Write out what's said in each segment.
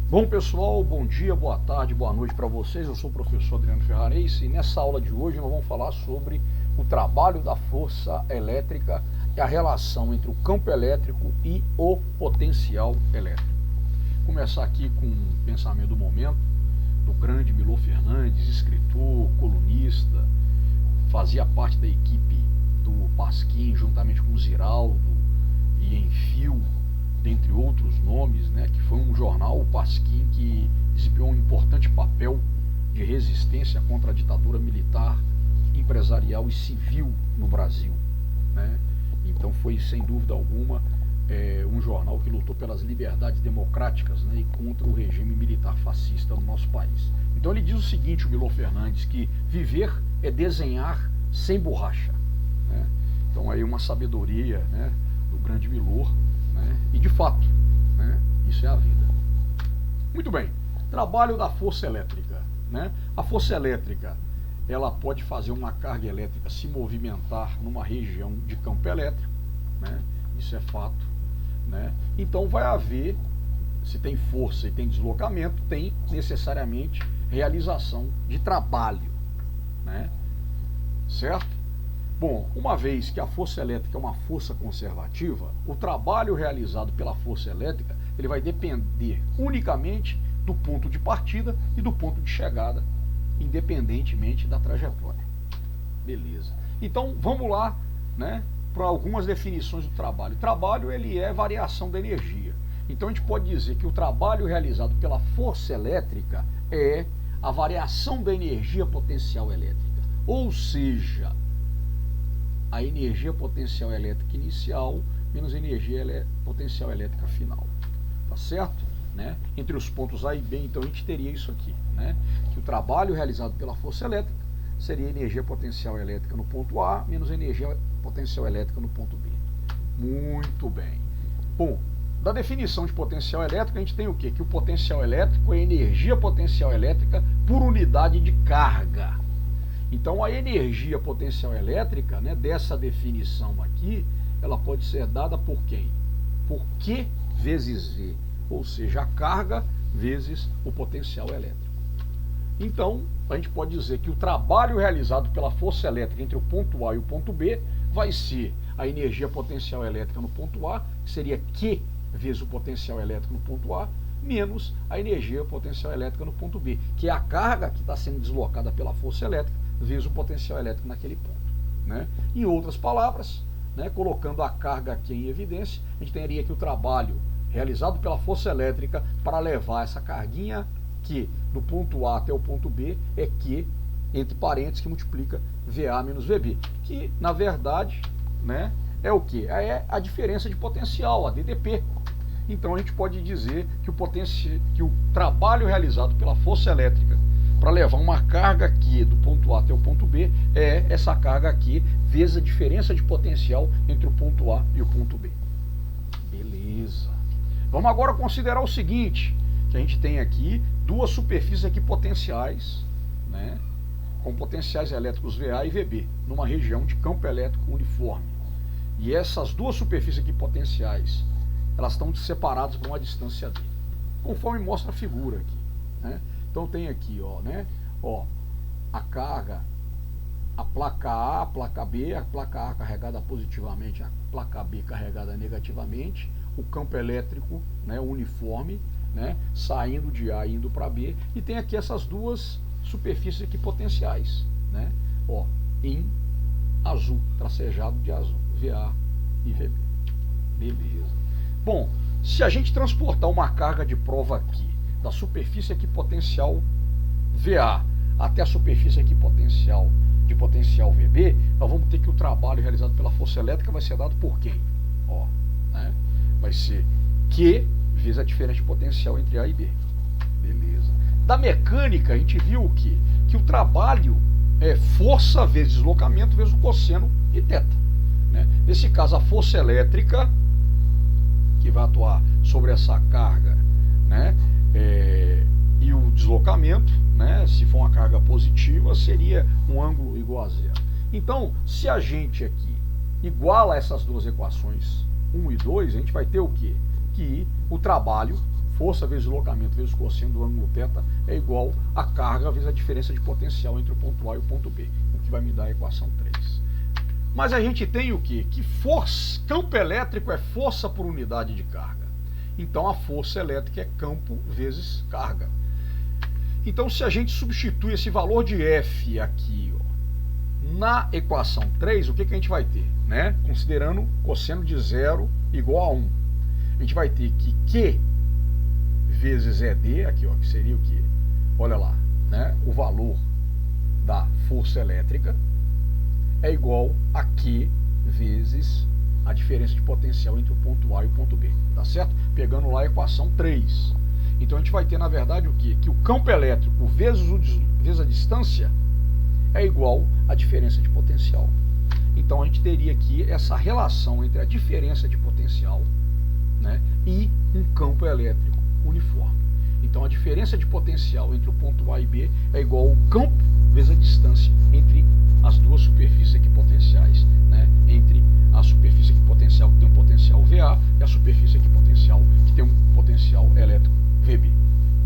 Bom pessoal, bom dia, boa tarde, boa noite para vocês. Eu sou o professor Adriano Ferrares e nessa aula de hoje nós vamos falar sobre o trabalho da força elétrica e a relação entre o campo elétrico e o potencial elétrico. Vou começar aqui com um pensamento do momento do grande Milor Fernandes, escritor, colunista, fazia parte da equipe do Pasquim juntamente com Ziraldo e Enfio, dentre outros nomes, né, que foi um jornal, o Pasquim, que desempenhou um importante papel de resistência contra a ditadura militar, empresarial e civil no Brasil, né? Então foi, sem dúvida alguma, um jornal que lutou pelas liberdades democráticas, né, e contra o regime militar fascista no nosso país. Então ele diz o seguinte, o Milor Fernandes, que viver é desenhar sem borracha, né? Então aí uma sabedoria, né, do grande Milor, né? E de fato, né, isso é a vida. Muito bem, trabalho da força elétrica, né? A força elétrica, ela pode fazer uma carga elétrica se movimentar numa região de campo elétrico, né? Isso é fato, né? Então vai haver, se tem força e tem deslocamento, tem necessariamente realização de trabalho, né? Certo? Bom, uma vez que a força elétrica é uma força conservativa, o trabalho realizado pela força elétrica ele vai depender unicamente do ponto de partida e do ponto de chegada, independentemente da trajetória. Beleza. Então vamos lá, né, para algumas definições do trabalho. O trabalho ele é variação da energia. Então a gente pode dizer que o trabalho realizado pela força elétrica é a variação da energia potencial elétrica, ou seja, a energia potencial elétrica inicial menos a energia potencial elétrica final, tá certo? Né? Entre os pontos A e B, então a gente teria isso aqui, né? Que o trabalho realizado pela força elétrica seria a energia potencial elétrica no ponto A menos a energia potencial elétrica no ponto B. Muito bem. Bom, da definição de potencial elétrico a gente tem o quê? Que o potencial elétrico é a energia potencial elétrica por unidade de carga. Então a energia potencial elétrica, né, dessa definição aqui, ela pode ser dada por quem? Por Q vezes V, ou seja, a carga vezes o potencial elétrico. Então a gente pode dizer que o trabalho realizado pela força elétrica entre o ponto A e o ponto B vai ser a energia potencial elétrica no ponto A, que seria Q vezes o potencial elétrico no ponto A, menos a energia potencial elétrica no ponto B, que é a carga que está sendo deslocada pela força elétrica vezes o potencial elétrico naquele ponto, né? Em outras palavras, né, colocando a carga aqui em evidência, a gente teria que o trabalho realizado pela força elétrica para levar essa carguinha Q do ponto A até o ponto B é Q, entre parênteses, que multiplica VA menos VB, que na verdade, né, é o que? É a diferença de potencial, a DDP. Então a gente pode dizer que o trabalho realizado pela força elétrica para levar uma carga aqui do ponto A até o ponto B é essa carga aqui vezes a diferença de potencial entre o ponto A e o ponto B. Beleza. Vamos agora considerar o seguinte, que a gente tem aqui duas superfícies equipotenciais, né, com potenciais elétricos VA e VB, numa região de campo elétrico uniforme. E essas duas superfícies equipotenciais, elas estão separadas por uma distância D, conforme mostra a figura aqui, né? Então tem aqui, ó, né, ó, a carga, a placa A, a placa B, a placa A carregada positivamente, a placa B carregada negativamente, o campo elétrico, né, uniforme, né, saindo de A e indo para B, e tem aqui essas duas superfícies equipotenciais, né, ó, em azul, tracejado de azul, VA e VB. Beleza. Bom, se a gente transportar uma carga de prova aqui, da superfície equipotencial VA até a superfície equipotencial de potencial VB, nós vamos ter que o trabalho realizado pela força elétrica vai ser dado por quem? Ó, né? Vai ser Q vezes a diferença de potencial entre A e B. Beleza. Da mecânica, a gente viu que o trabalho é força vezes deslocamento vezes o cosseno de θ, né? Nesse caso, a força elétrica, que vai atuar sobre essa carga, né, e o deslocamento, né, se for uma carga positiva, seria um ângulo igual a zero. Então, se a gente aqui iguala essas duas equações 1 e 2, a gente vai ter o quê? Que o trabalho, força vezes deslocamento vezes cosseno do ângulo θ é igual a carga vezes a diferença de potencial entre o ponto A e o ponto B, o que vai me dar a equação 3. Mas a gente tem o quê? Que força, campo elétrico é força por unidade de carga. Então a força elétrica é campo vezes carga. Então se a gente substitui esse valor de F aqui, ó, na equação 3, o que a gente vai ter? Né? Considerando cosseno de 0 igual a 1. A gente vai ter que Q vezes ED, aqui, ó, que seria o quê? Olha lá, né? O valor da força elétrica é igual a Q vezes a diferença de potencial entre o ponto A e o ponto B, tá certo? Pegando lá a equação 3. Então a gente vai ter, na verdade, o quê? Que o campo elétrico vezes a distância é igual à diferença de potencial. Então a gente teria aqui essa relação entre a diferença de potencial, né, e um campo elétrico uniforme. Então a diferença de potencial entre o ponto A e B é igual ao campo vezes a distância entre as duas superfícies equipotenciais, né, entre a superfície equipotencial que tem um potencial VA e a superfície equipotencial que tem um potencial elétrico VB.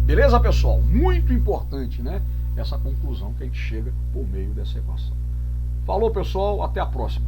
Beleza, pessoal? Muito importante, né, essa conclusão que a gente chega por meio dessa equação. Falou, pessoal, até a próxima.